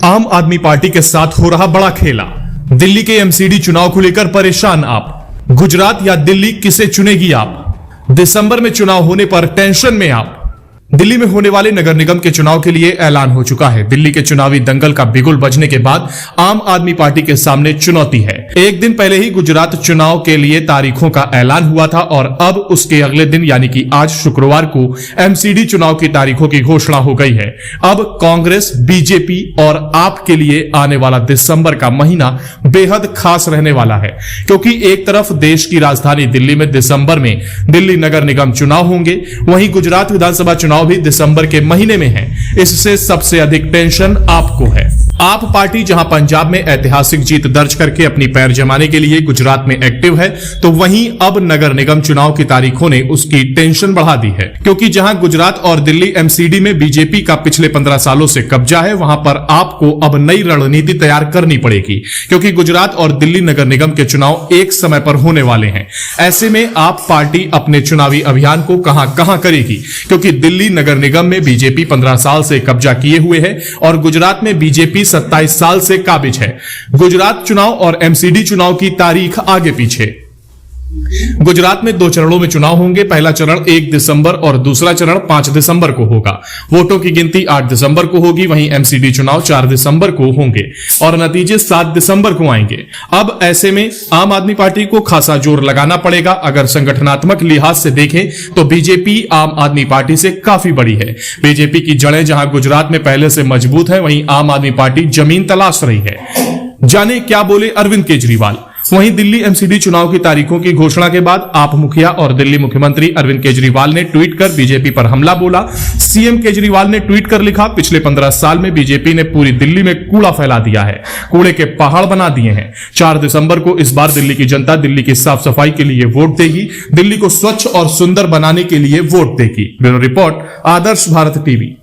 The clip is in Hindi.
आम आदमी पार्टी के साथ हो रहा बड़ा खेला। दिल्ली के एमसीडी चुनाव को लेकर परेशान आप। गुजरात या दिल्ली किसे चुनेगी आप? दिसंबर में चुनाव होने पर टेंशन में आप। दिल्ली में होने वाले नगर निगम के चुनाव के लिए ऐलान हो चुका है। दिल्ली के चुनावी दंगल का बिगुल बजने के बाद आम आदमी पार्टी के सामने चुनौती है। एक दिन पहले ही गुजरात चुनाव के लिए तारीखों का ऐलान हुआ था और अब उसके अगले दिन यानी कि आज शुक्रवार को एमसीडी चुनाव की तारीखों की घोषणा हो गई है। अब कांग्रेस, बीजेपी और आप के लिए आने वाला दिसंबर का महीना बेहद खास रहने वाला है, क्योंकि एक तरफ देश की राजधानी दिल्ली में दिसंबर में दिल्ली नगर निगम चुनाव होंगे, वहीं गुजरात विधानसभा चुनाव भी दिसंबर के महीने में है। इससे सबसे अधिक टेंशन आपको है। आप पार्टी जहां पंजाब में ऐतिहासिक जीत दर्ज करके अपनी पैर जमाने के लिए गुजरात में एक्टिव है, तो वहीं अब नगर निगम चुनाव की तारीखों ने उसकी टेंशन बढ़ा दी है, क्योंकि जहां गुजरात और दिल्ली एमसीडी में बीजेपी का पिछले 15 सालों से कब्जा है, वहां पर आपको अब नई रणनीति तैयार करनी पड़ेगी, क्योंकि गुजरात और दिल्ली नगर निगम के चुनाव एक समय पर होने वाले हैं। ऐसे में आप पार्टी अपने चुनावी अभियान को कहां करेगी, क्योंकि दिल्ली नगर निगम में बीजेपी 15 साल से कब्जा किए हुए है और गुजरात में बीजेपी 27 साल से काबिज है। गुजरात चुनाव और एमसीडी चुनाव की तारीख आगे पीछे। गुजरात में 2 चरणों में चुनाव होंगे। पहला चरण 1 दिसंबर और दूसरा चरण 5 दिसंबर को होगा। वोटों की गिनती 8 दिसंबर को होगी। वहीं एमसीडी चुनाव 4 दिसंबर को होंगे और नतीजे 7 दिसंबर को आएंगे। अब ऐसे में आम आदमी पार्टी को खासा जोर लगाना पड़ेगा। अगर संगठनात्मक लिहाज से देखें तो बीजेपी आम आदमी पार्टी से काफी बड़ी है। बीजेपी की जड़ें जहां गुजरात में पहले से मजबूत है, वहीं आम आदमी पार्टी जमीन तलाश रही है। जाने क्या बोले अरविंद केजरीवाल। वहीं दिल्ली एमसीडी चुनाव की तारीखों की घोषणा के बाद आप मुखिया और दिल्ली मुख्यमंत्री अरविंद केजरीवाल ने ट्वीट कर बीजेपी पर हमला बोला। सीएम केजरीवाल ने ट्वीट कर लिखा, पिछले 15 साल में बीजेपी ने पूरी दिल्ली में कूड़ा फैला दिया है, कूड़े के पहाड़ बना दिए हैं। 4 दिसंबर को इस बार दिल्ली की जनता दिल्ली की साफ सफाई के लिए वोट देगी, दिल्ली को स्वच्छ और सुंदर बनाने के लिए वोट देगी। ब्यूरो रिपोर्ट, आदर्श भारत टीवी।